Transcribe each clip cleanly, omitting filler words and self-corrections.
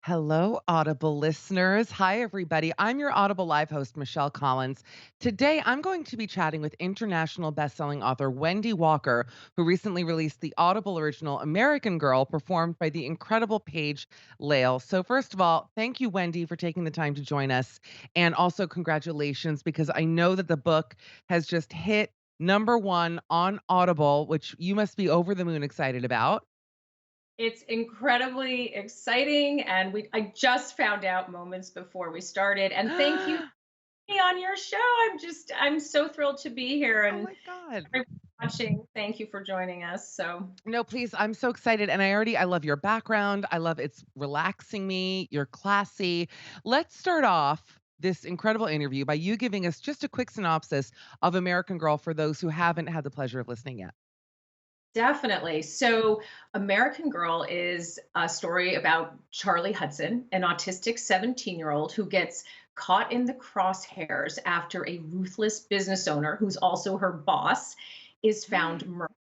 Hello, Audible listeners. Hi, everybody. I'm your Audible Live host, Michelle Collins. Today, I'm going to be chatting with international bestselling author Wendy Walker, who recently released the Audible original American Girl, performed by the incredible Paige Layle. So, first of all, thank you, Wendy, for taking the time to join us. And also, congratulations, because I know that the book has just hit number one on Audible, which you must be over the moon excited about. It's incredibly exciting, and I just found out moments before we started, and thank you for me on your show. I'm so thrilled to be here, Oh and my God. everyone watching, thank you for joining us. So No, please. I'm so excited. And I love your background. I love it's relaxing me. You're classy. Let's start off this incredible interview by you giving us just a quick synopsis of American Girl for those who haven't had the pleasure of listening yet. definitely. So American Girl is a story about Charlie Hudson, an autistic 17-year-old who gets caught in the crosshairs after a ruthless business owner who's also her boss is found murdered.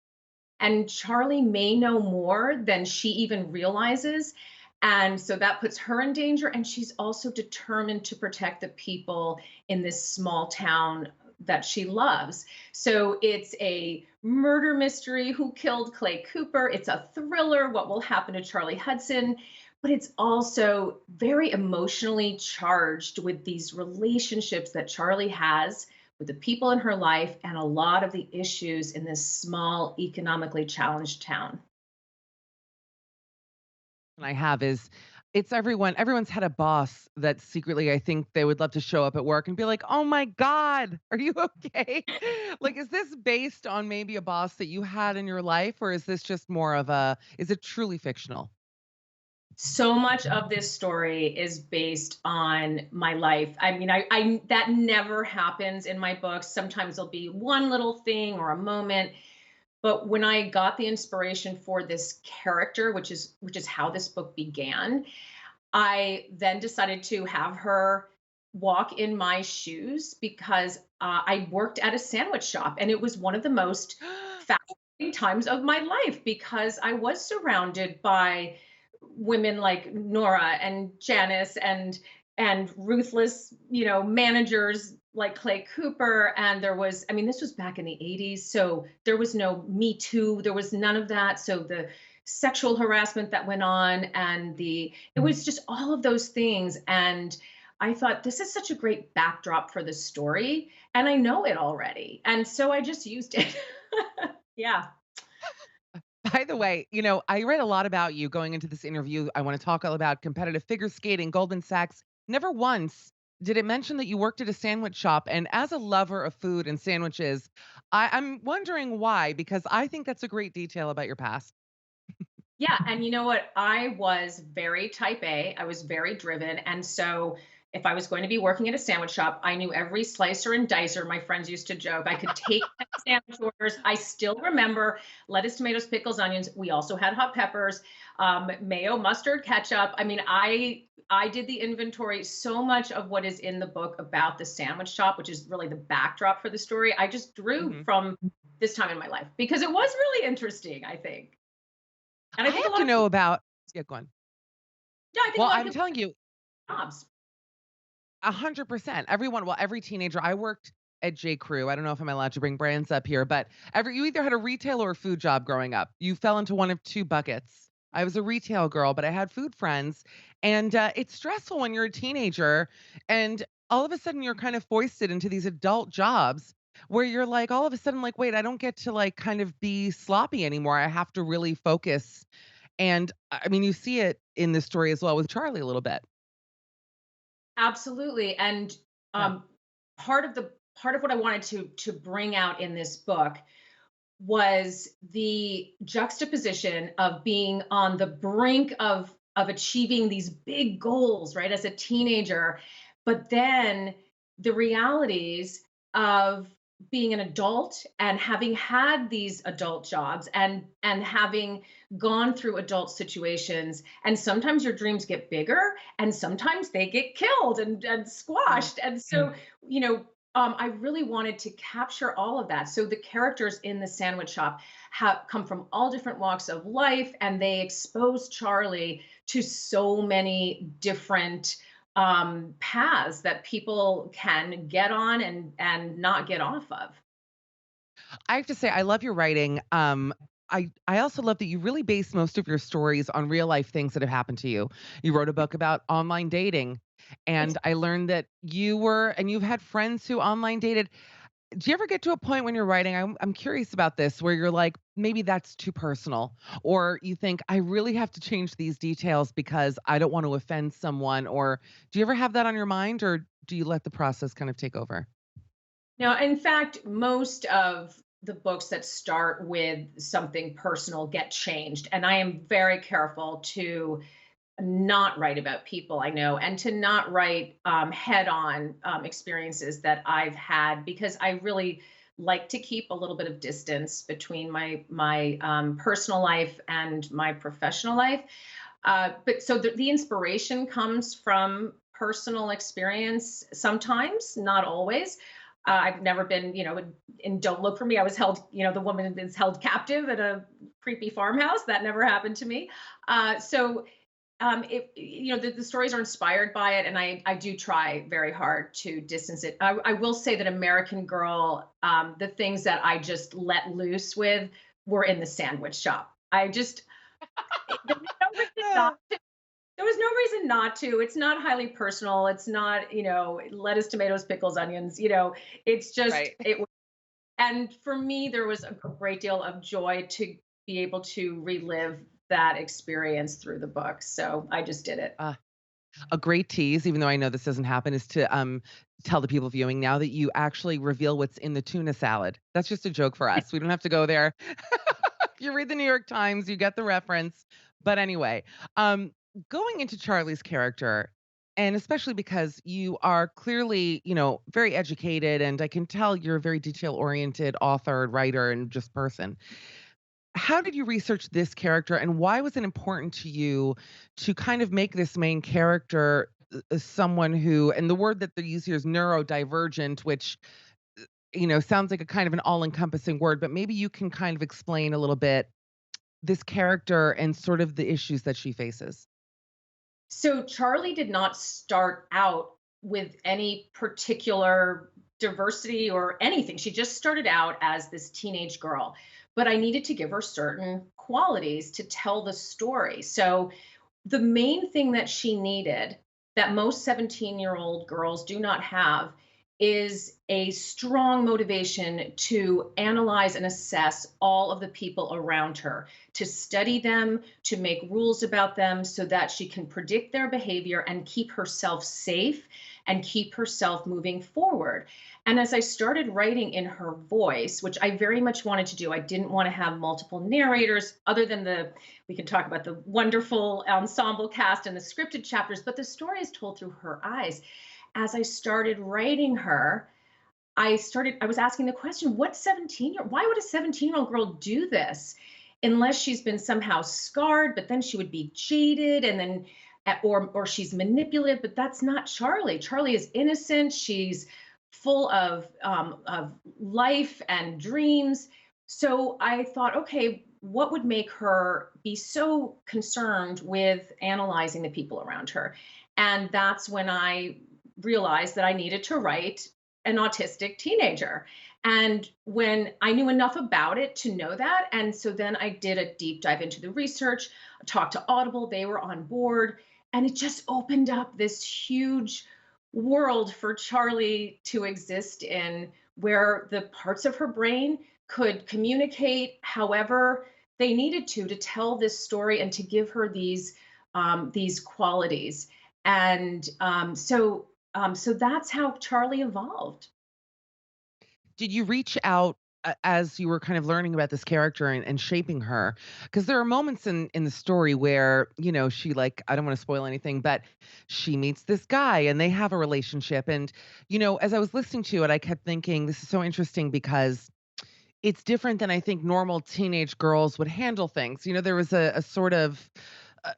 And Charlie may know more than she even realizes. And so that puts her in danger. And she's also determined to protect the people in this small town that she loves. So it's a murder mystery, who killed Clay Cooper. It's a thriller, what will happen to Charlie Hudson. But it's also very emotionally charged with these relationships that Charlie has with the people in her life and a lot of the issues in this small, economically challenged town. And I have is it's everyone's had a boss that secretly I think they would love to show up at work and be like, "Oh my God, are you okay?" Like, is this based on maybe a boss that you had in your life, or is this just more of a is it truly fictional? So much of this story is based on my life. I mean, I that never happens in my books. Sometimes there'll be one little thing or a moment, but when I got the inspiration for this character, which is how this book began, I then decided to have her walk in my shoes because I worked at a sandwich shop, and it was one of the most fascinating times of my life because I was surrounded by women like Nora and Janice and ruthless, managers like Clay Cooper. And there was, I mean, this was back in the 80s, so there was no Me Too, there was none of that. So the sexual harassment that went on and the it was just all of those things. And I thought this is such a great backdrop for the story, and I know it already. And so I just used it. Yeah. By the way, I read a lot about you going into this interview. I want to talk all about competitive figure skating, Goldman Sachs. Never once did it mention that you worked at a sandwich shop. And as a lover of food and sandwiches, I'm wondering why, because I think that's a great detail about your past. Yeah, and you know what? I was very type A. I was very driven. And so if I was going to be working at a sandwich shop, I knew every slicer and dicer. My friends used to joke. I could take 10 sandwich orders. I still remember lettuce, tomatoes, pickles, onions. We also had hot peppers, mayo, mustard, ketchup. I mean, I did the inventory. So much of what is in the book about the sandwich shop, which is really the backdrop for the story, I just drew Mhm. from this time in my life because it was really interesting, I think. And I I think a have lot to of know people, about, yeah, go on. yeah, I think a Well, lot of I'm people telling you, have jobs. 100%. Every teenager, I worked at J. Crew. I don't know if I'm allowed to bring brands up here, but you either had a retail or a food job growing up. You fell into one of two buckets. I was a retail girl, but I had food friends, and it's stressful when you're a teenager, and all of a sudden you're kind of foisted into these adult jobs where you're like, all of a sudden, like, wait, I don't get to like kind of be sloppy anymore. I have to really focus. And I mean, you see it in this story as well with Charlie a little bit. Absolutely. And Yeah. um, part of what I wanted to bring out in this book was the juxtaposition of being on the brink of achieving these big goals, right, as a teenager, but then the realities of being an adult and having had these adult jobs and having gone through adult situations. And sometimes your dreams get bigger and sometimes they get killed and Mm. squashed. And so, you know I really wanted to capture all of that. So the characters in the sandwich shop have come from all different walks of life, and they expose Charlie to so many different paths that people can get on and not get off of. I have to say I love your writing. I also love that you really base most of your stories on real life things that have happened to you. You wrote a book about online dating, and I learned that you've had friends who online dated. Do you ever get to a point when you're writing, I'm curious about this, where you're like, maybe that's too personal, or you think I really have to change these details because I don't want to offend someone, or do you ever have that on your mind, or do you let the process kind of take over? Now, in fact, most of the books that start with something personal get changed. And I am very careful to not write about people I know and to not write head on experiences that I've had because I really like to keep a little bit of distance between my personal life and my professional life. But so the inspiration comes from personal experience sometimes, not always. I've never been, and don't look for me. I was held, the woman is held captive at a creepy farmhouse. That never happened to me. So it, the stories are inspired by it, and I do try very hard to distance it. I will say that American Girl, the things that I just let loose with were in the sandwich shop. I just there was no reason not to. There was no reason not to. It's not highly personal. It's not, lettuce, tomatoes, pickles, onions. It's just Right. it. And for me, there was a great deal of joy to be able to relive that experience through the book. So I just did it. Uh, a great tease, even though I know this doesn't happen, is to tell the people viewing now that you actually reveal what's in the tuna salad. That's just a joke for us. We don't have to go there. You read the New York Times, you get the reference. But anyway, um, going into Charlie's character, and especially because you are clearly, very educated, and I can tell you're a very detail oriented author, writer, and just person. How did you research this character, and why was it important to you to kind of make this main character someone who, and the word that they use here is neurodivergent, which sounds like a kind of an all-encompassing word, but maybe you can kind of explain a little bit this character and sort of the issues that she faces. So Charlie did not start out with any particular diversity or anything. She just started out as this teenage girl, but I needed to give her certain qualities to tell the story. So the main thing that she needed that most 17-year-old girls do not have is a strong motivation to analyze and assess all of the people around her, to study them, to make rules about them so that she can predict their behavior and keep herself safe and keep herself moving forward. And as I started writing in her voice, which I very much wanted to do, I didn't want to have multiple narrators other than we can talk about the wonderful ensemble cast and the scripted chapters, but the story is told through her eyes. As I started writing her, I was asking the question, why would a 17-year-old girl do this? Unless she's been somehow scarred, but then she would be jaded and then or she's manipulative, but that's not Charlie. Charlie is innocent. She's full of life and dreams. So I thought, okay, what would make her be so concerned with analyzing the people around her? And that's when I realized that I needed to write an autistic teenager. And when I knew enough about it to know that, and so then I did a deep dive into the research, talked to Audible, they were on board, and it just opened up this huge world for Charlie to exist in where the parts of her brain could communicate however they needed to tell this story and to give her these qualities. And so that's how Charlie evolved. Did you reach out as you were kind of learning about this character and shaping her? Because there are moments in the story where, she like, I don't want to spoil anything, but she meets this guy and they have a relationship. And, as I was listening to it, I kept thinking, this is so interesting because it's different than I think normal teenage girls would handle things. There was a sort of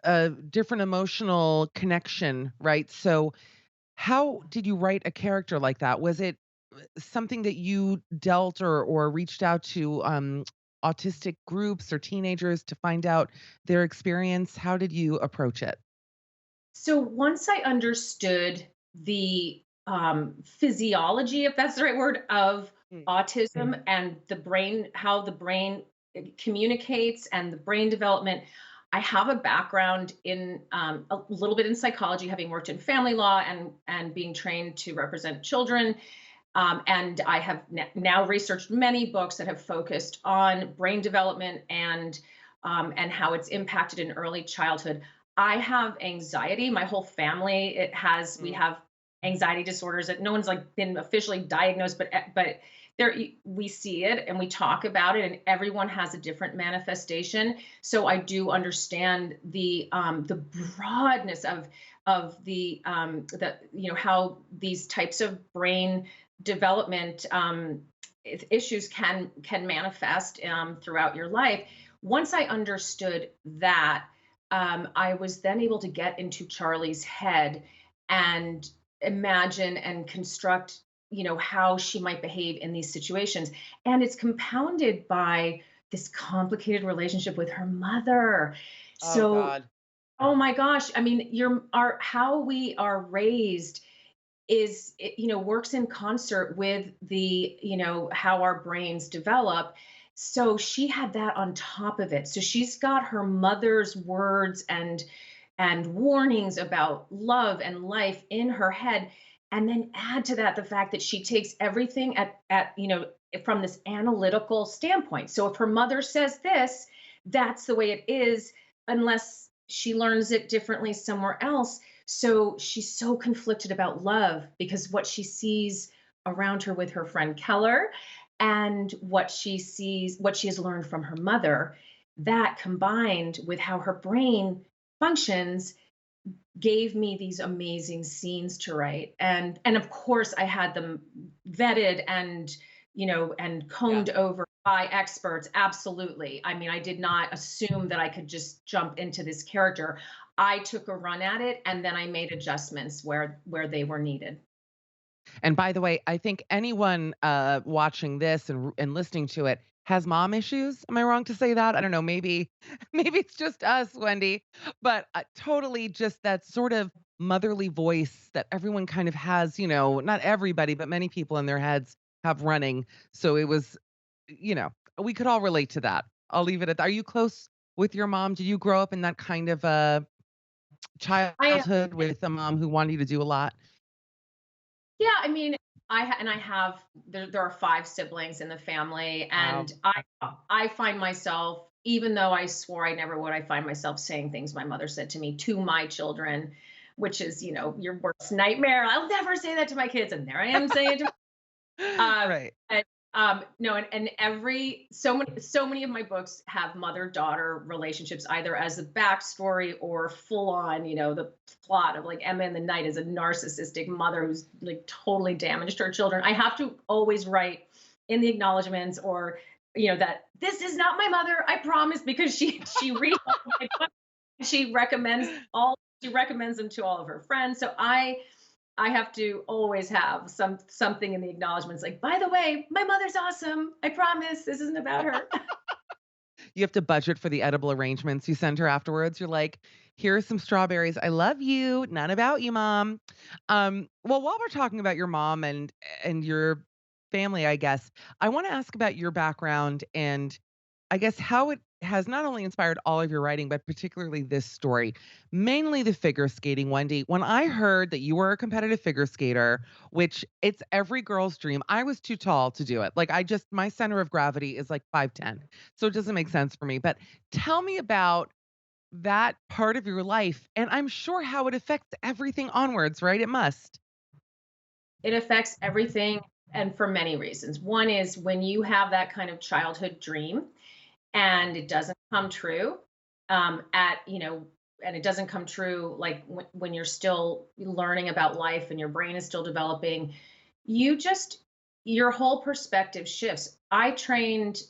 a different emotional connection, right? So how did you write a character like that? Was it something that you dealt or reached out to, autistic groups or teenagers to find out their experience? How did you approach it? So once I understood the physiology, if that's the right word, of Mm. autism and the brain, how the brain communicates and the brain development, I have a background in a little bit in psychology, having worked in family law and being trained to represent children. And I have now researched many books that have focused on brain development and how it's impacted in early childhood. I have anxiety. My whole family we Mm. have anxiety disorders that no one's like been officially diagnosed, but there we see it and we talk about it, and everyone has a different manifestation. So I do understand the broadness of the how these types of brain development issues can manifest throughout your life. Once I understood that, I was then able to get into Charlie's head and imagine and construct, how she might behave in these situations. And it's compounded by this complicated relationship with her mother. Oh So, God. oh my gosh, I mean, our how we are raised works in concert with the how our brains develop. So she had that on top of it, so she's got her mother's words and warnings about love and life in her head, and then add to that the fact that she takes everything at from this analytical standpoint. So if her mother says this, that's the way it is, unless she learns it differently somewhere else. So she's so conflicted about love because what she sees around her with her friend Keller and what she has learned from her mother, that combined with how her brain functions gave me these amazing scenes to write. And of course I had them vetted and Yeah. combed over by experts. Absolutely. I mean, I did not assume that I could just jump into this character. I took a run at it and then I made adjustments where they were needed. And by the way, I think anyone watching this and listening to it has mom issues. Am I wrong to say that? I don't know. Maybe maybe it's just us, Wendy, but totally just that sort of motherly voice that everyone kind of has. Not everybody, but many people in their heads have running. So it was, you know, we could all relate to that. I'll leave it at that. Are you close with your mom? Did you grow up in that kind of I childhood with a mom who wanted you to do a lot? Yeah, I mean, I have there are 5 siblings in the family, Wow. and I find myself, even though I swore I never would, I find myself saying things my mother said to me to my children, which is, your worst nightmare. I'll never say that to my kids, and there I am saying it to Right. and, no, and every so many of my books have mother-daughter relationships, either as a backstory or full on, the plot of like Emma in the Night is a narcissistic mother who's like totally damaged her children. I have to always write in the acknowledgments or that this is not my mother, I promise, because she reads all my books, she recommends them to all of her friends. So I have to always have something in the acknowledgments like, by the way, my mother's awesome. I promise this isn't about her. You have to budget for the edible arrangements you send her afterwards. You're like, "Here are some strawberries. I love you. None about you, mom." Well, while we're talking about your mom and your family, I guess, I wanna ask about your background and I guess how it has not only inspired all of your writing, but particularly this story, mainly the figure skating, Wendy. When I heard that you were a competitive figure skater, which it's every girl's dream, I was too tall to do it. Like my center of gravity is like 5'10". So it doesn't make sense for me. But tell me about that part of your life. And I'm sure how it affects everything onwards, right? It must. It affects everything, and for many reasons. One is when you have that kind of childhood dream and it doesn't come true, and it doesn't come true like when you're still learning about life and your brain is still developing, you just your whole perspective shifts. I trained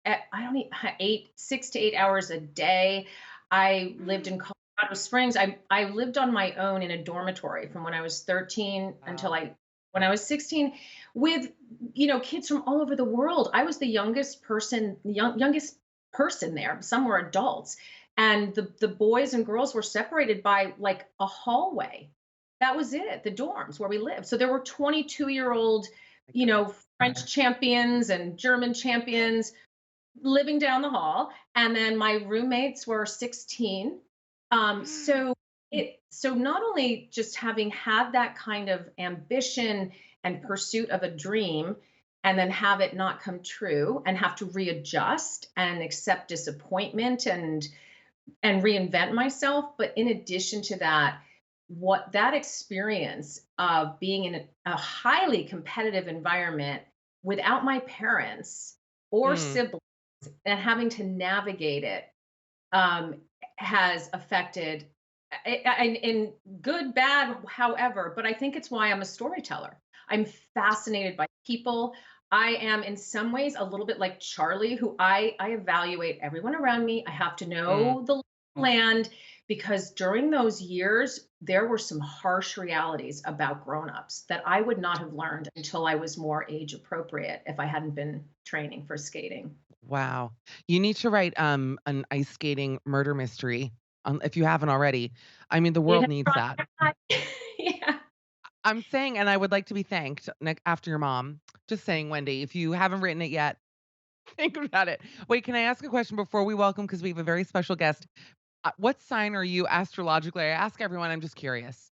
at I don't need 6 to 8 hours a day. I lived in Colorado Springs. I lived on my own in a dormitory from when I was 13 until Wow. I when I was 16 with, kids from all over the world. I was the youngest person there. Some were adults. And the boys and girls were separated by like a hallway. That was it, the dorms where we lived. So there were 22-year-old, My goodness. French champions and German champions living down the hall, and then my roommates were 16. So not only just having had that kind of ambition and pursuit of a dream, and then have it not come true and have to readjust and accept disappointment and reinvent myself, but in addition to that, what that experience of being in a highly competitive environment without my parents or Mm, siblings and having to navigate it, um, has affected in good, bad, however. But I think it's why I'm a storyteller. I'm fascinated by people. I am in some ways a little bit like Charlie, who I evaluate everyone around me. I have to mm. know the land because during those years, there were some harsh realities about grown-ups that I would not have learned until I was more age appropriate if I hadn't been training for skating. Wow. You need to write an ice skating murder mystery, if you haven't already. I mean, the It world has needs crossed that. my mind. Yeah. I'm saying, and I would like to be thanked after your mom. Just saying, Wendy, if you haven't written it yet, think about it. Wait, can I ask a question before we welcome? Because we have a very special guest. What sign are you astrologically? I ask everyone. I'm just curious.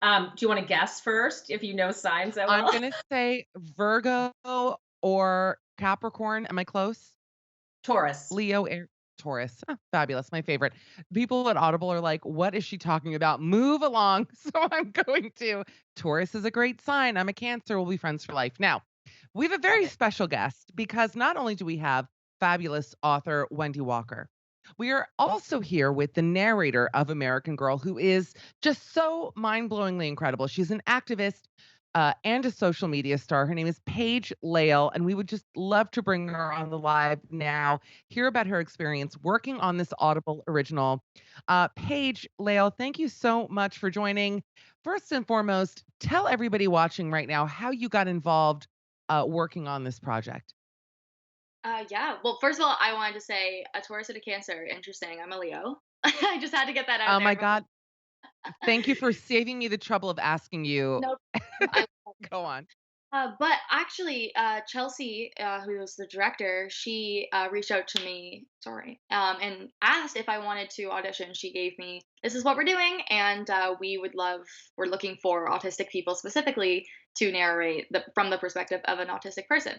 Do you want to guess first if you know signs that I'm well? gonna say Virgo or Capricorn. Am I close? Taurus. Leo, Air, Taurus. Fabulous, my favorite. People at Audible are like, "What is she talking about? Move along." So I'm going to. Taurus is a great sign. I'm a Cancer. We'll be friends for life. Now, we have a Love very it. special guest because not only do we have fabulous author Wendy Walker, we are also here with the narrator of American Girl, who is just so mind-blowingly incredible. She's an activist and a social media star. Her name is Paige Layle, and we would just love to bring her on the live now, hear about her experience working on this Audible original. Paige Layle, thank you so much for joining. First and foremost, tell everybody watching right now how you got involved working on this project. Yeah. Well, first of all, I wanted to say a Taurus and a Cancer. Interesting. I'm a Leo. I just had to get that out Oh there. my God. Thank you for saving me the trouble of asking you. No, I, Go on. but actually, Chelsea, who was the director, she reached out to me, sorry, and asked if I wanted to audition. She gave me, this is what we're doing, and we're looking for autistic people specifically to narrate from the perspective of an autistic person.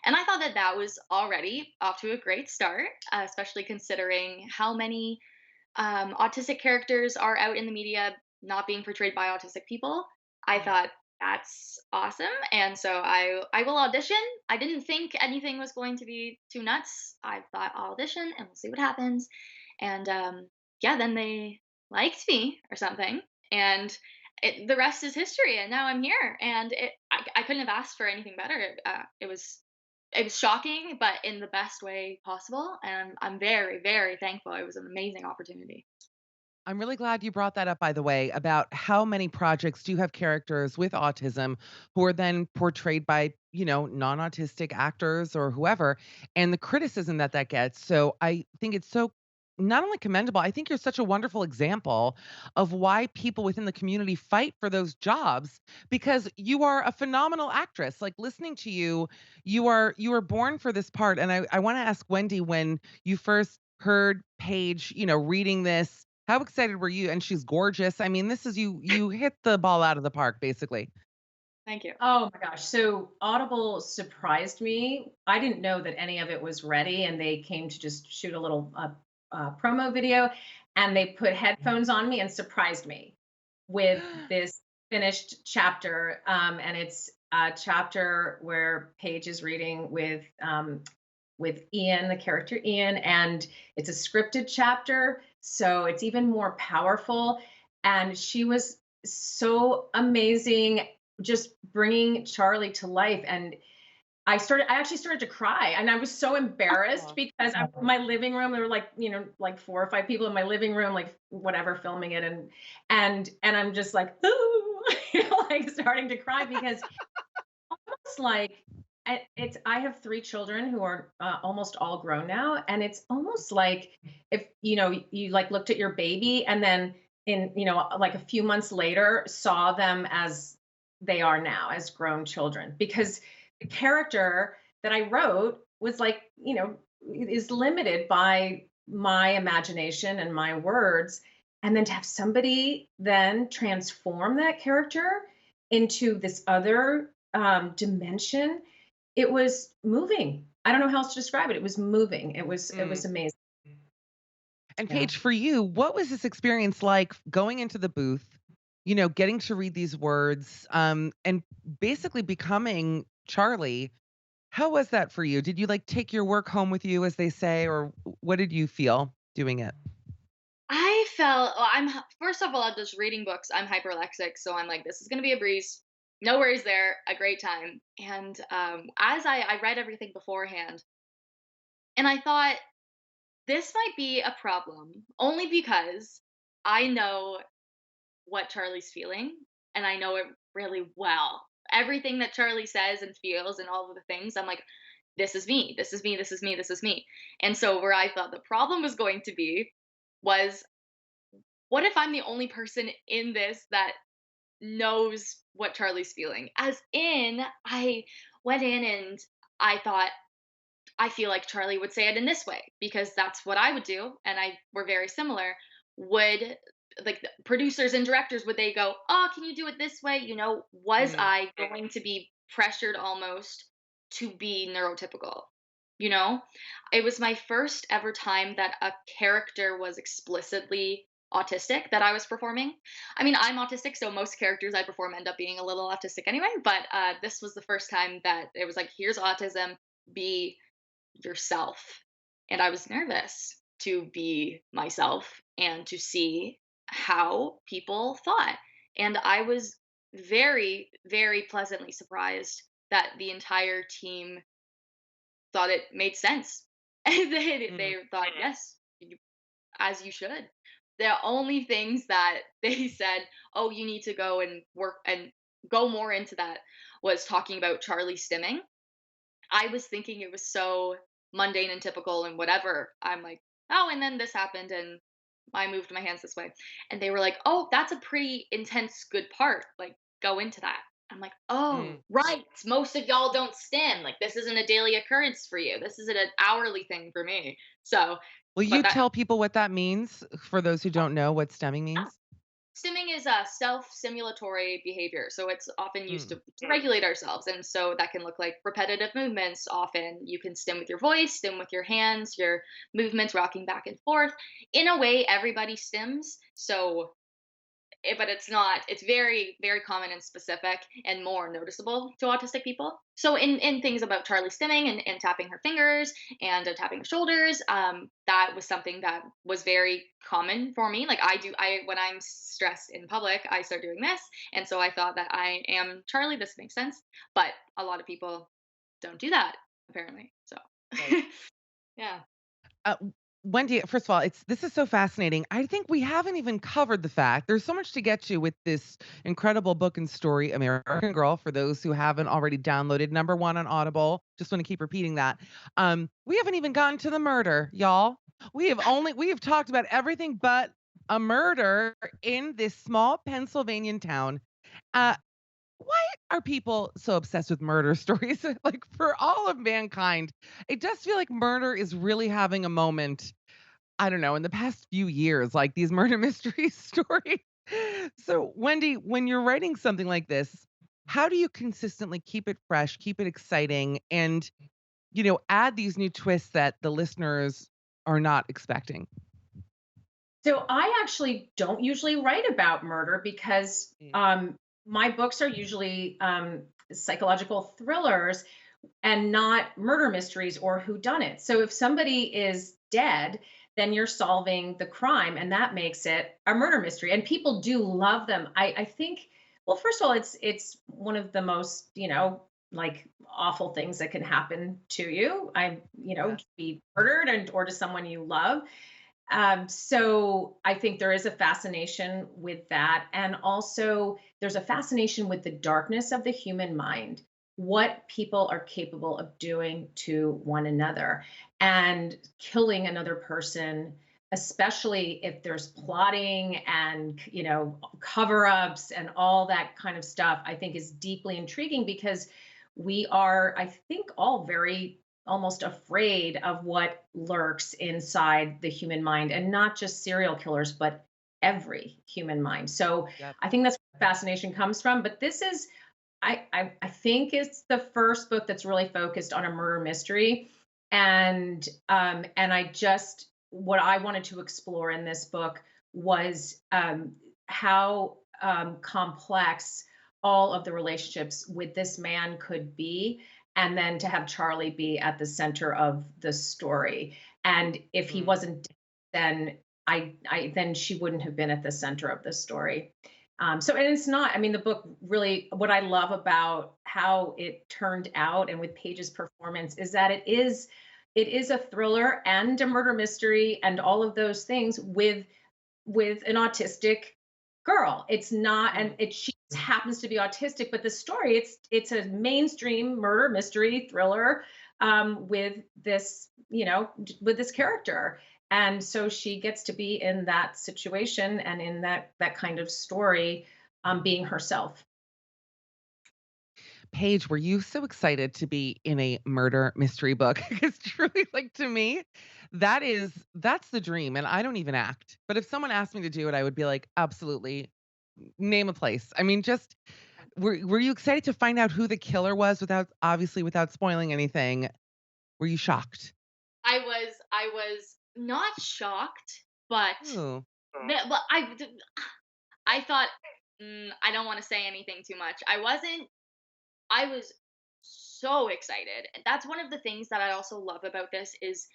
And I thought that that was already off to a great start, especially considering how many autistic characters are out in the media not being portrayed by autistic people. I Mm. thought that's awesome, and so I will audition. I didn't think anything was going to be too nuts. I thought I'll audition and we'll see what happens. And yeah, then they liked me or something, and the rest is history. And now I'm here, and I couldn't have asked for anything better. It was shocking, but in the best way possible, and I'm very, very thankful. It was an amazing opportunity. I'm really glad you brought that up, by the way, about how many projects do have characters with autism who are then portrayed by, non autistic actors or whoever, and the criticism that that gets. So I think it's so not only commendable, I think you're such a wonderful example of why people within the community fight for those jobs because you are a phenomenal actress. Like listening to you, you are born for this part. And I want to ask Wendy when you first heard Paige, reading this, how excited were you? And she's gorgeous. I mean, this is you hit the ball out of the park, basically. Thank you. Oh my gosh. So Audible surprised me. I didn't know that any of it was ready, and they came to just shoot a little promo video, and they put headphones on me and surprised me with this finished chapter. And it's a chapter where Paige is reading with Ian, the character Ian, and it's a scripted chapter, so it's even more powerful. And she was so amazing, just bringing Charlie to life. And I actually started to cry, and I was so embarrassed Aw. because I'm in my living room. There were like, like 4 or 5 people in my living room, like whatever, filming it, and I'm just like, ooh. like starting to cry because almost like I have three children who are almost all grown now, and it's almost like if you like looked at your baby and then in like a few months later saw them as they are now as grown children, because the character that I wrote was like is limited by my imagination and my words, and then to have somebody then transform that character into this other dimension, it was moving. I don't know how else to describe it. It was moving. It was Mm. amazing. And Yeah. Paige, for you, what was this experience like going into the booth, getting to read these words, and basically becoming Charlie? How was that for you? Did you like take your work home with you, as they say, or what did you feel doing it? I felt, well, first of all, I'm just reading books. I'm hyperlexic, so I'm like, this is gonna be a breeze. No worries there. A great time. And as I read everything beforehand, and I thought this might be a problem, only because I know what Charlie's feeling, and I know it really well. Everything that Charlie says and feels and all of the things, I'm like, this is me, this is me, this is me, this is me. And so where I thought the problem was going to be was, what if I'm the only person in this that knows what Charlie's feeling? As in, I went in and I thought, I feel like Charlie would say it in this way because that's what I would do, and we're very similar. Would, like, the producers and directors, would they go, "Oh, can you do it this way?" Was Mm, I going to be pressured almost to be neurotypical? You know, it was my first ever time that a character was explicitly autistic that I was performing. I mean, I'm autistic, so most characters I perform end up being a little autistic anyway, but this was the first time that it was like, here's autism, be yourself. And I was nervous to be myself and to see how people thought. And I was very, very pleasantly surprised that the entire team thought it made sense. And they mm, thought, yes, as you should. The only things that they said, oh, you need to go and work and go more into that, was talking about Charlie stimming. I was thinking it was so mundane and typical and whatever. I'm like, oh, and then this happened and I moved my hands this way. And they were like, oh, that's a pretty intense, good part. Like, go into that. I'm like, mm. oh, right. Most of y'all don't stim. Like, this isn't a daily occurrence for you. This isn't an hourly thing for me. So, Will but you that, tell people what that means for those who don't know what stemming means? stimming is a self-simulatory behavior, so it's often used Mm, to regulate ourselves, and so that can look like repetitive movements. Often you can stim with your voice, stim with your hands, your movements rocking back and forth. In a way, everybody stims, so but it's not, it's very, very common and specific and more noticeable to autistic people. So in things about Charlie stimming and tapping her fingers and tapping her shoulders, that was something that was very common for me. Like, I when I'm stressed in public, I start doing this, and so I thought that I am Charlie, this makes sense. But a lot of people don't do that, apparently, so right. yeah. Uh, Wendy, first of all, this is so fascinating. I think we haven't even covered the fact there's so much to get to with this incredible book and story, American Girl. For those who haven't already downloaded, #1 on Audible. Just want to keep repeating that. We haven't even gotten to the murder, y'all. We have talked about everything but a murder in this small Pennsylvanian town. Uh, why are people so obsessed with murder stories? Like, for all of mankind, it does feel like murder is really having a moment. I don't know, in the past few years, like these murder mystery stories. So, Wendy, when you're writing something like this, how do you consistently keep it fresh, keep it exciting, and add these new twists that the listeners are not expecting? So I actually don't usually write about murder because Mm, my books are usually psychological thrillers and not murder mysteries or whodunit. So if somebody is dead, then you're solving the crime, and that makes it a murder mystery. And people do love them. I think. Well, first of all, it's one of the most like awful things that can happen to you. To yes. be murdered and or to someone you love. So I think there is a fascination with that. And also, there's a fascination with the darkness of the human mind, what people are capable of doing to one another and killing another person, especially if there's plotting and, cover-ups and all that kind of stuff, I think is deeply intriguing because we are, I think, all very almost afraid of what lurks inside the human mind, and not just serial killers, but every human mind. So Yep. I think that's where fascination comes from. But this is, I think it's the first book that's really focused on a murder mystery, and I just, what I wanted to explore in this book was how complex all of the relationships with this man could be, and then to have Charlie be at the center of the story. And if he Mm. wasn't, then then she wouldn't have been at the center of the story. So, and it's not, I mean, the book really, what I love about how it turned out and with Paige's performance is that it is a thriller and a murder mystery and all of those things with an autistic girl. It's not, and Mm. she just happens to be autistic, but the story, it's a mainstream murder mystery thriller with this, with this character. And so she gets to be in that situation and in that kind of story, being herself. Paige, were you so excited to be in a murder mystery book? Because truly, like to me, that's the dream. And I don't even act. But if someone asked me to do it, I would be like, absolutely. Name a place. I mean, just were you excited to find out who the killer was without obviously without spoiling anything? Were you shocked? I was not shocked, but Ooh. but I thought, I don't want to say anything too much. I was so excited. That's one of the things that I also love about this is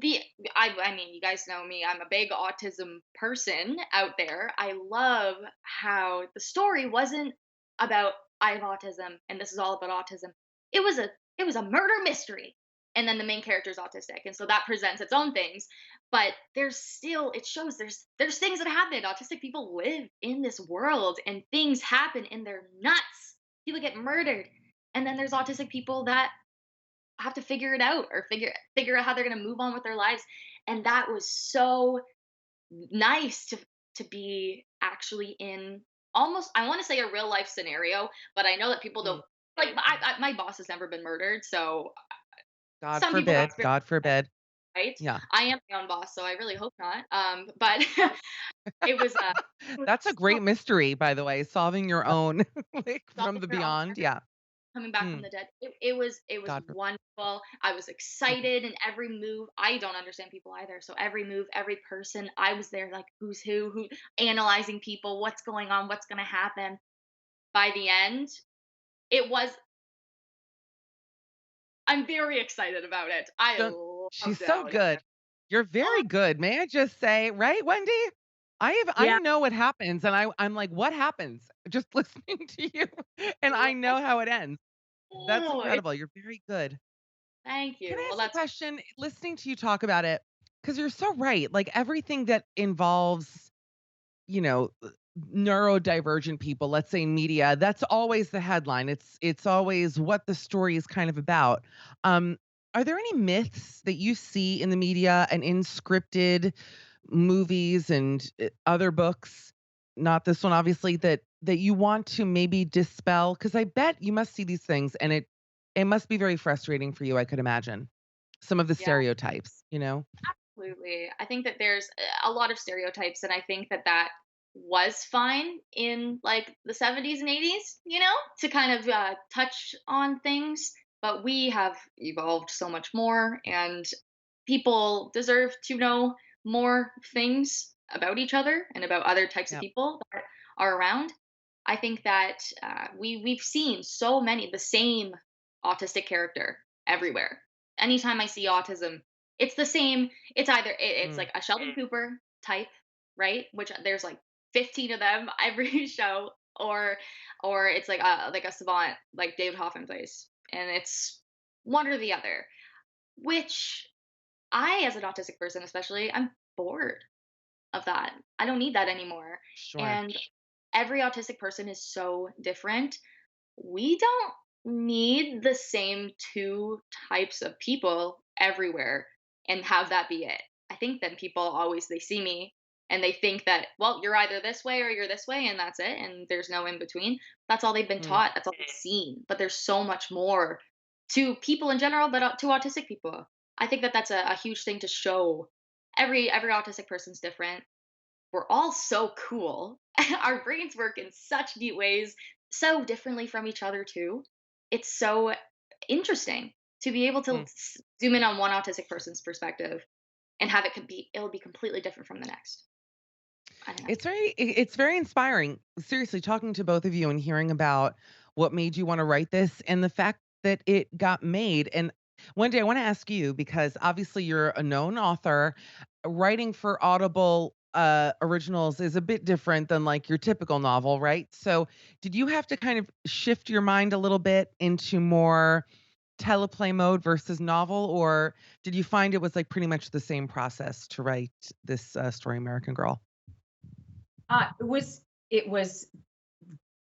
the I mean, you guys know me. I'm a big autism person out there. I love how the story wasn't about I have autism and this is all about autism. It was a murder mystery. And then the main character is autistic. And so that presents its own things, but there's still, it shows there's things that happen. Autistic people live in this world and things happen and they're nuts. People get murdered. And then there's autistic people that have to figure it out or figure out how they're going to move on with their lives. And that was so nice to be actually in, almost, I want to say, a real life scenario, but I know that people don't, Mm. like, my boss has never been murdered, so God some people have forbid. experience, God forbid. right? Yeah. I am my own boss, so I really hope not. But it was it was That's a so great mystery, by the way, solving your own like from solving the your own beyond. Yeah. coming back from Mm. the dead. It was God forbid. wonderful. I was Mm. excited, and every move. I don't understand people either, so every move, every person, I was there like who's who analyzing people, what's going on, what's going to happen. By the end, it was. I'm very excited about it. I Don't she's loved it, so Alex. good. You're Oh, very good. May I just say, right, Wendy? I Yeah. know what happens and I'm like, what happens? Just listening to you and I know how it ends. That's it's incredible. You're very good. thank Can I you. Well, ask a that's question? Listening to you talk about it, because you're so right. Like everything that involves, you know, neurodivergent people, let's say media, that's always the headline. It's always what the story is kind of about. Um, are there any myths that you see in the media and in scripted movies and other books? Not this one, obviously, that you want to maybe dispel? Because I bet you must see these things, and it must be very frustrating for you. I could imagine some of the yeah. stereotypes. You know. Absolutely. I think that there's a lot of stereotypes, and I think that that was fine in like the 70s and 80s, to kind of touch on things. But we have evolved so much more, and people deserve to know more things about each other and about other types of Yep. people that are around. I think that we've seen so many the same autistic character everywhere. Anytime I see autism, it's the same. It's either it's Mm. like a Sheldon Cooper type, right? Which there's like 15 of them every show, or it's like a savant like David Hoffman plays, and it's one or the other. Which I, as an autistic person, especially, I'm bored of that. I don't need that anymore. Sure. And every autistic person is so different. We don't need the same two types of people everywhere and have that be it. I think then people always they see me and they think that, well, you're either this way or you're this way and that's it and there's no in between. That's all they've been Mm. taught, that's all they've seen. But there's so much more to people in general, but to autistic people. I think that that's a huge thing to show. Every autistic person's different. We're all so cool. Our brains work in such neat ways, so differently from each other too. It's so interesting to be able to Mm. zoom in on one autistic person's perspective and have it it'll be completely different from the next. I think that's It's very inspiring. Seriously, talking to both of you and hearing about what made you want to write this and the fact that it got made. And one day I want to ask you because obviously you're a known author. Writing for Audible originals is a bit different than like your typical novel, right? So, did you have to kind of shift your mind a little bit into more teleplay mode versus novel, or did you find it was like pretty much the same process to write this story, American Girl? It was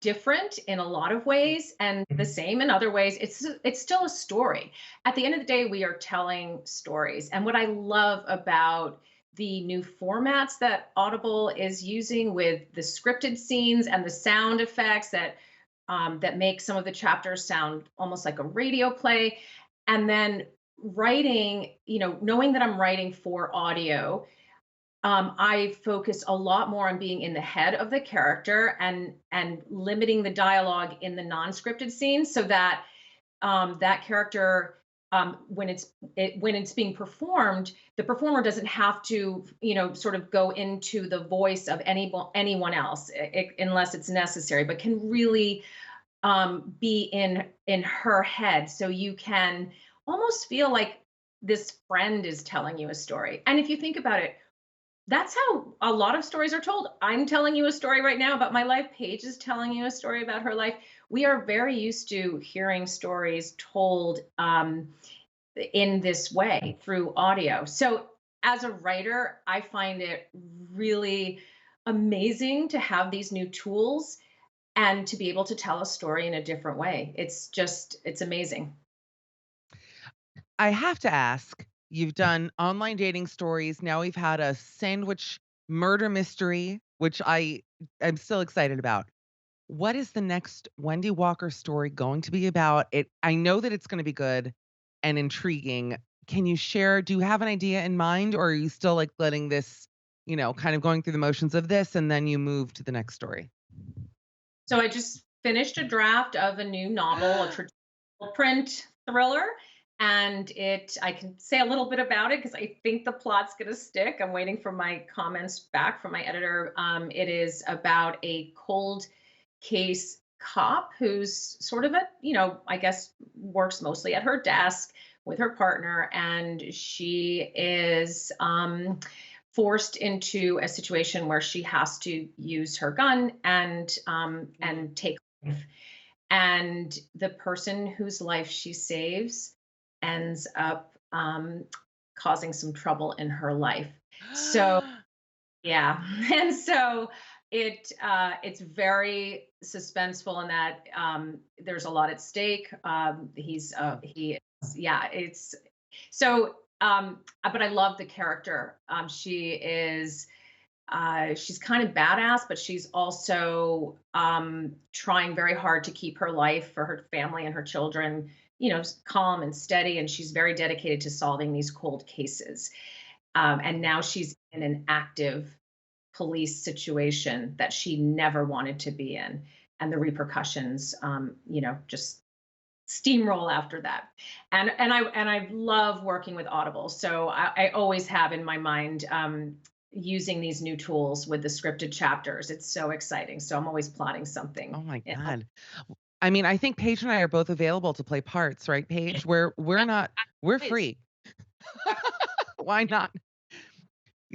different in a lot of ways and the same in other ways. It's still a story. At the end of the day, we are telling stories. And what I love about the new formats that Audible is using with the scripted scenes and the sound effects that make some of the chapters sound almost like a radio play, and then writing, knowing that I'm writing for audio, I focus a lot more on being in the head of the character and limiting the dialogue in the non-scripted scenes so that that character, when it's being performed, the performer doesn't have to sort of go into the voice of anyone else, unless it's necessary, but can really be in her head, so you can almost feel like this friend is telling you a story. And if you think about it, that's how a lot of stories are told. I'm telling you a story right now about my life. Paige is telling you a story about her life. We are very used to hearing stories told in this way through audio. So, as a writer, I find it really amazing to have these new tools and to be able to tell a story in a different way. It's amazing. I have to ask, you've done online dating stories. Now we've had a sandwich murder mystery, which I'm still excited about. What is the next Wendy Walker story going to be about? I know that it's going to be good and intriguing. Can you share, do you have an idea in mind, or are you still like letting this, kind of going through the motions of this and then you move to the next story? So I just finished a draft of a new novel, a traditional print thriller. And I can say a little bit about it because I think the plot's going to stick. I'm waiting for my comments back from my editor. It is about a cold case cop who's sort of I guess works mostly at her desk with her partner, and she is forced into a situation where she has to use her gun and take life. And the person whose life she saves ends up causing some trouble in her life. So yeah, and so it's very suspenseful in that there's a lot at stake. Yeah, it's so. But I love the character. She's kind of badass, but she's also trying very hard to keep her life for her family and her children, calm and steady. And she's very dedicated to solving these cold cases. And now she's in an active police situation that she never wanted to be in. And the repercussions, just steamroll after that. And I love working with Audible. So I always have in my mind using these new tools with the scripted chapters. It's so exciting. So I'm always plotting Oh something. my Yeah. God. I mean, I think Paige and I are both available to play parts, right, Paige? We're not we're Please. free. Why not?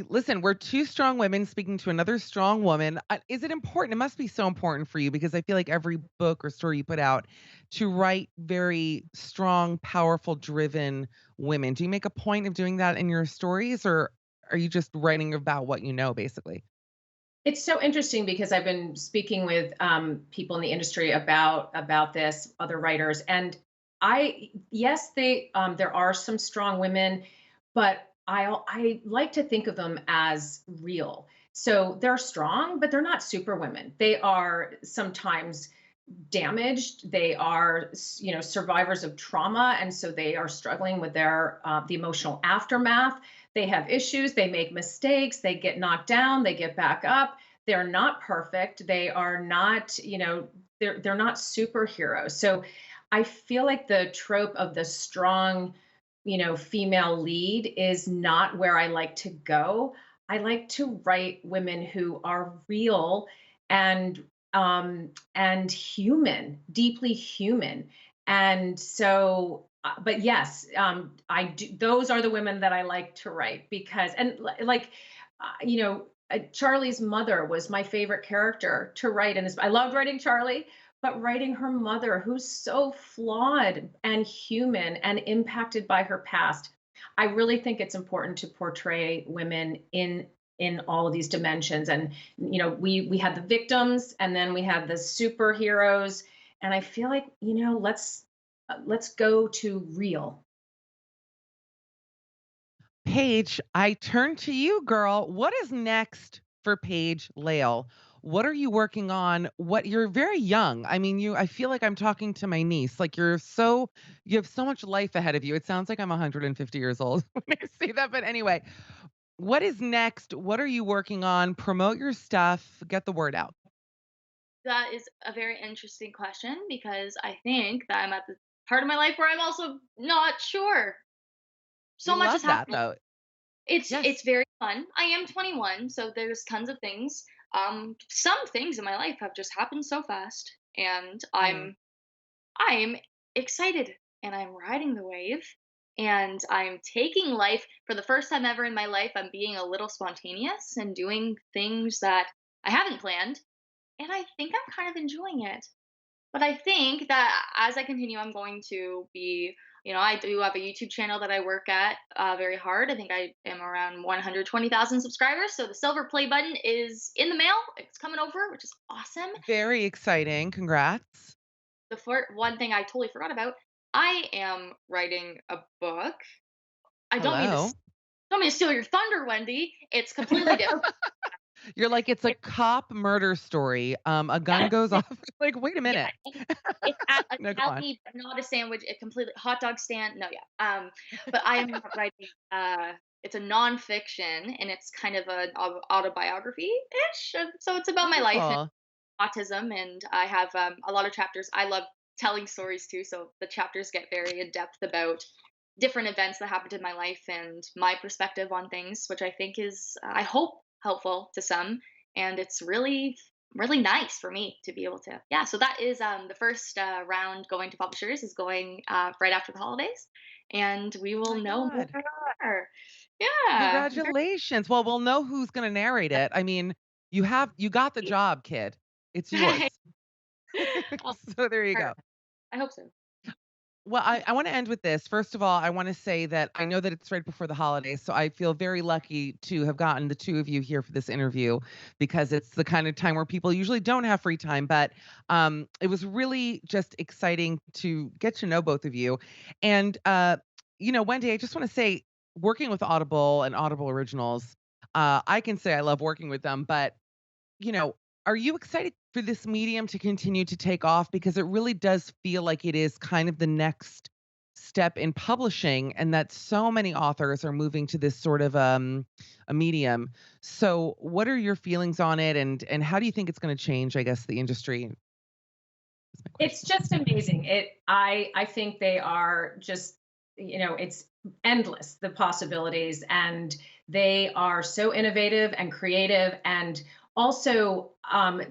Listen, we're two strong women speaking to another strong woman. Is it important? It must be so important for you because I feel like every book or story you put out to write very strong, powerful, driven women. Do you make a point of doing that in your stories, or are you just writing about what you know, basically? It's so interesting because I've been speaking with people in the industry about this, other writers, and I yes, they there are some strong women, but I like to think of them as real. So they're strong, but they're not super women. They are sometimes damaged. They are, survivors of trauma, and so they are struggling with their the emotional aftermath. They have issues. They make mistakes. They get knocked down. They get back up. They're not perfect. They are not, they're not superheroes. So I feel like the trope of the strong, female lead is not where I like to go. I like to write women who are real and and human, deeply human. And so, but yes, I do. Those are the women that I like to write because, and like, Charlie's mother was my favorite character to write, and I loved writing Charlie. But writing her mother, who's so flawed and human and impacted by her past, I really think it's important to portray women in all of these dimensions. And we had the victims, and then we had the superheroes, and I feel like let's go to real. Paige, I turn to you, girl. What is next for Paige Layle? What are you working on? What You're very young. I mean, I feel like I'm talking to my niece. Like you have so much life ahead of you. It sounds like I'm 150 years old when I say that, but anyway, what is next? What are you working on? Promote your stuff, get the word out. That is a very interesting question because I think that I'm at the part of my life where I'm also not sure. We So much has love that happened. though. It's Yes. very fun. I am 21, so there's tons of things. Some things in my life have just happened so fast, and Mm. I'm excited and I'm riding the wave and I'm taking life for the first time ever in my life. I'm being a little spontaneous and doing things that I haven't planned, and I think I'm kind of enjoying it. But I think that as I continue, I'm going to be, I do have a YouTube channel that I work at very hard. I think I am around 120,000 subscribers. So the silver play button is in the mail. It's coming over, which is awesome. Very exciting. Congrats. One thing I totally forgot about, I am writing a book. I Hello. don't mean to steal your thunder, Wendy. It's completely different. You're like, it's a cop murder story. A gun goes off. Like, wait a Yeah, minute. and it's at a No, go on. deli, but not a sandwich, a completely hot dog stand. No, yeah. But I am writing. It's a nonfiction, and it's kind of an autobiography ish. So it's about my life and Wonderful. autism, and I have a lot of chapters. I love telling stories too, so the chapters get very in depth about different events that happened in my life and my perspective on things, which I think is, I hope, helpful to some. And it's really nice for me to be able to, yeah. So that is the first round going to publishers is going right after the holidays, and we Oh will my know God. more. Yeah. Congratulations. Well, we'll know who's gonna narrate it. I mean, you got the job, kid. It's yours. Oh, So there you go. I hope so. Well, I want to end with this. First of all, I want to say that I know that it's right before the holidays, so I feel very lucky to have gotten the two of you here for this interview because it's the kind of time where people usually don't have free time. But it was really just exciting to get to know both of you. And Wendy, I just want to say, working with Audible and Audible Originals, I can say I love working with them, but you know, are you excited for this medium to continue to take off? Because it really does feel like it is kind of the next step in publishing, and that so many authors are moving to this sort of a medium. So, what are your feelings on it, and how do you think it's going to change? I guess the industry is my It's question. just amazing. I think they are just, it's endless, the possibilities, and they are so innovative and creative, and also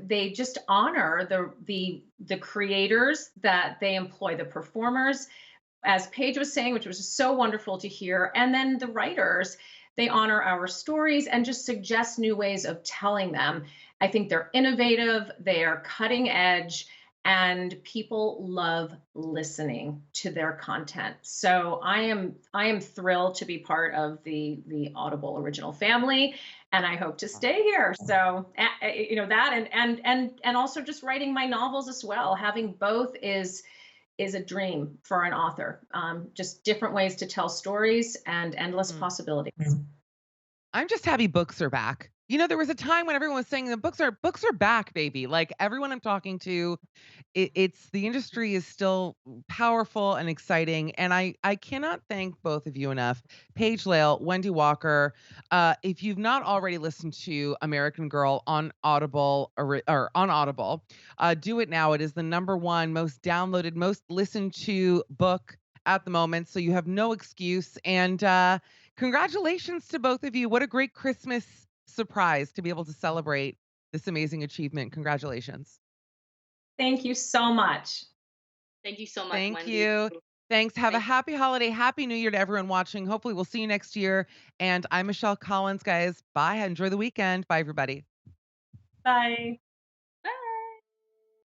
they just honor the creators that they employ, the performers, as Paige was saying, which was just so wonderful to hear, and then the writers. They honor our stories and just suggest new ways of telling them. I think they're innovative, they are cutting edge, and people love listening to their content. So I am thrilled to be part of the Audible original family, and I hope to stay here. So that, and also just writing my novels as well. Having both is a dream for an author. Just different ways to tell stories and endless Mm. possibilities. I'm just happy books are back. You know, there was a time when everyone was saying the books are back, baby. Like everyone I'm talking to, it's the industry is still powerful and exciting, and I cannot thank both of you enough. Paige Layle, Wendy Walker. If you've not already listened to American Girl on Audible or on Audible, do it now. It is the number one most downloaded, most listened to book at the moment, so you have no excuse. And congratulations to both of you. What a great Christmas surprise to be able to celebrate this amazing achievement. Congratulations. Thank you so much. Thank you so much, Thank Wendy. you. Thanks. Have a Thank you. happy holiday. Happy New Year to everyone watching. Hopefully, we'll see you next year. And I'm Michelle Collins, guys. Bye. Enjoy the weekend. Bye, everybody. Bye.